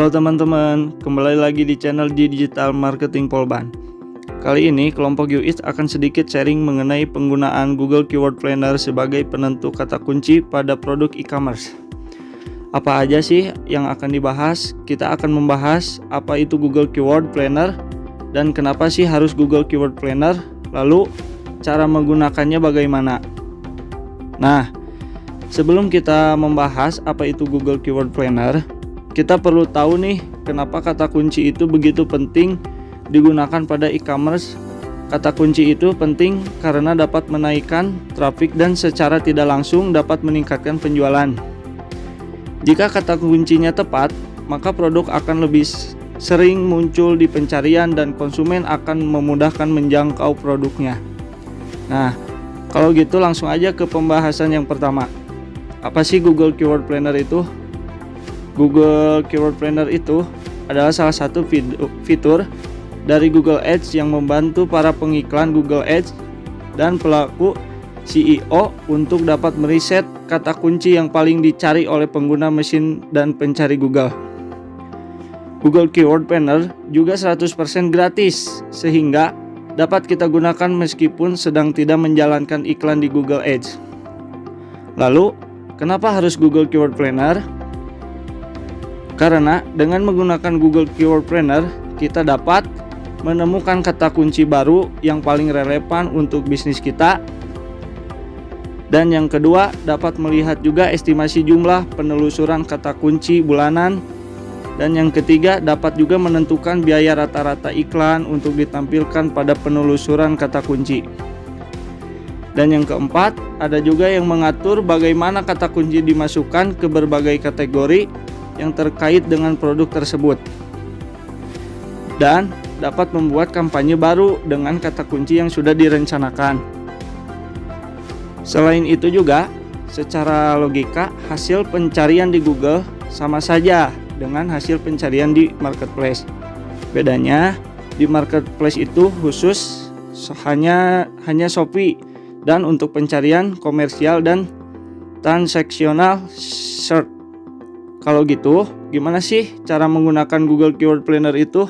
Halo teman-teman, kembali lagi di channel Digital Marketing Polban. Kali ini kelompok UX akan sedikit sharing mengenai penggunaan Google Keyword Planner sebagai penentu kata kunci pada produk e-commerce. Apa aja sih yang akan dibahas? Kita akan membahas apa itu Google Keyword Planner dan kenapa sih harus Google Keyword Planner, lalu cara menggunakannya bagaimana. Nah, sebelum kita membahas apa itu Google Keyword Planner, kita perlu tahu nih kenapa kata kunci itu begitu penting digunakan pada e-commerce. Kata kunci itu penting karena dapat menaikkan traffic dan secara tidak langsung dapat meningkatkan penjualan. Jika kata kuncinya tepat, maka produk akan lebih sering muncul di pencarian dan konsumen akan memudahkan menjangkau produknya. Nah, kalau gitu langsung aja ke pembahasan yang pertama. Apa sih Google Keyword Planner itu? Google Keyword Planner itu adalah salah satu fitur dari Google Ads yang membantu para pengiklan Google Ads dan pelaku SEO untuk dapat meriset kata kunci yang paling dicari oleh pengguna mesin dan pencari Google. Google Keyword Planner juga 100% gratis sehingga dapat kita gunakan meskipun sedang tidak menjalankan iklan di Google Ads. Lalu, kenapa harus Google Keyword Planner? Karena dengan menggunakan Google Keyword Planner, kita dapat menemukan kata kunci baru yang paling relevan untuk bisnis kita. Dan yang kedua, dapat melihat juga estimasi jumlah penelusuran kata kunci bulanan. Dan yang ketiga, dapat juga menentukan biaya rata-rata iklan untuk ditampilkan pada penelusuran kata kunci. Dan yang keempat, ada juga yang mengatur bagaimana kata kunci dimasukkan ke berbagai kategori yang terkait dengan produk tersebut, dan dapat membuat kampanye baru dengan kata kunci yang sudah direncanakan. Selain itu juga, secara logika, hasil pencarian di Google sama saja dengan hasil pencarian di marketplace. Bedanya, di marketplace itu khusus hanya Shopee, dan untuk pencarian komersial dan transaksional search. Kalau gitu, gimana sih cara menggunakan Google Keyword Planner itu?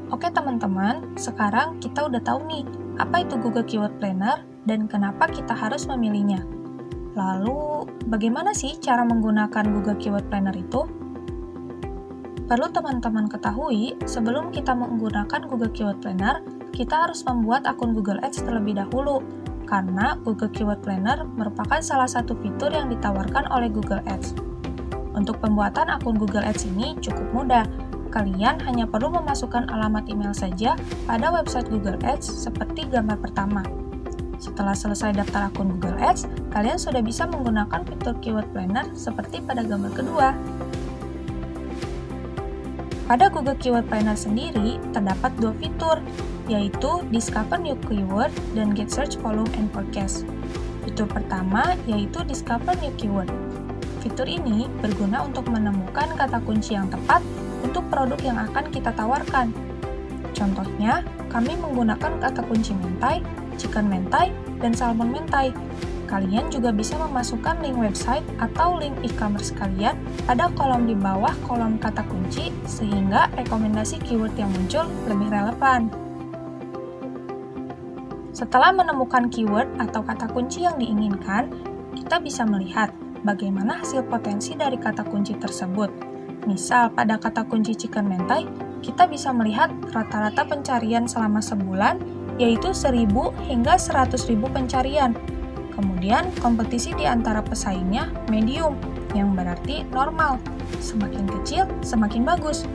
Oke teman-teman, sekarang kita udah tahu nih apa itu Google Keyword Planner dan kenapa kita harus memilihnya. Lalu, bagaimana sih cara menggunakan Google Keyword Planner itu? Perlu teman-teman ketahui, sebelum kita menggunakan Google Keyword Planner, kita harus membuat akun Google Ads terlebih dahulu. Karena Google Keyword Planner merupakan salah satu fitur yang ditawarkan oleh Google Ads. Untuk pembuatan akun Google Ads ini cukup mudah. Kalian hanya perlu memasukkan alamat email saja pada website Google Ads seperti gambar pertama. Setelah selesai daftar akun Google Ads, kalian sudah bisa menggunakan fitur Keyword Planner seperti pada gambar kedua. Pada Google Keyword Planner sendiri, terdapat dua fitur, yaitu Discover New Keyword dan Get Search Volume and Forecast. Fitur pertama yaitu Discover New Keyword. Fitur ini berguna untuk menemukan kata kunci yang tepat untuk produk yang akan kita tawarkan. Contohnya, kami menggunakan kata kunci mentai, chicken mentai, dan salmon mentai. Kalian juga bisa memasukkan link website atau link e-commerce kalian pada kolom di bawah kolom kata kunci sehingga rekomendasi keyword yang muncul lebih relevan. Setelah menemukan keyword atau kata kunci yang diinginkan, kita bisa melihat bagaimana hasil potensi dari kata kunci tersebut. Misal, pada kata kunci chicken mentai, kita bisa melihat rata-rata pencarian selama sebulan, yaitu 1.000 hingga 100.000 pencarian. Kemudian, kompetisi di antara pesaingnya medium, yang berarti normal. Semakin kecil, semakin bagus.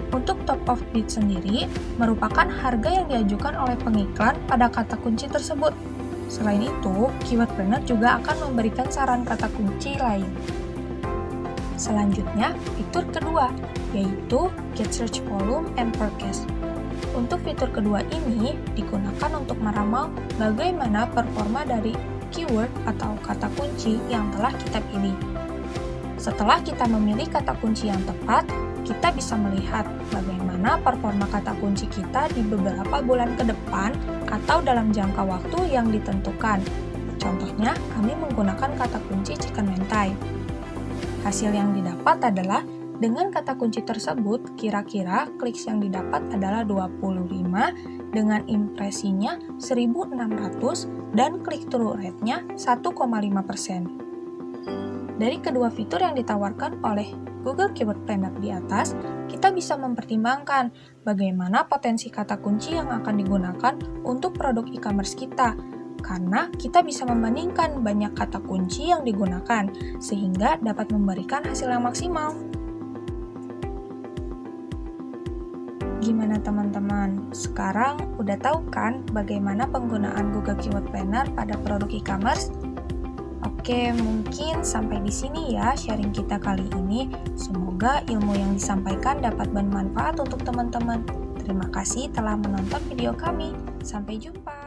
Untuk top of bid sendiri, merupakan harga yang diajukan oleh pengiklan pada kata kunci tersebut. Selain itu, Keyword Planner juga akan memberikan saran kata kunci lain. Selanjutnya, fitur kedua, yaitu Get Search Volume and Forecast. Untuk fitur kedua ini digunakan untuk meramal bagaimana performa dari keyword atau kata kunci yang telah kita pilih. Setelah kita memilih kata kunci yang tepat, kita bisa melihat bagaimana performa kata kunci kita di beberapa bulan ke depan atau dalam jangka waktu yang ditentukan. Contohnya, kami menggunakan kata kunci chicken mentai. Hasil yang didapat adalah Dengan kata kunci tersebut, kira-kira kliks yang didapat adalah 25 dengan impresinya 1.600 dan click-through rate-nya 1,5%. Dari kedua fitur yang ditawarkan oleh Google Keyword Planner di atas, kita bisa mempertimbangkan bagaimana potensi kata kunci yang akan digunakan untuk produk e-commerce kita, karena kita bisa membandingkan banyak kata kunci yang digunakan, sehingga dapat memberikan hasil yang maksimal. Gimana teman-teman? Sekarang udah tahu kan bagaimana penggunaan Google Keyword Planner pada produk e-commerce? Oke, mungkin sampai di sini ya sharing kita kali ini. Semoga ilmu yang disampaikan dapat bermanfaat untuk teman-teman. Terima kasih telah menonton video kami. Sampai jumpa.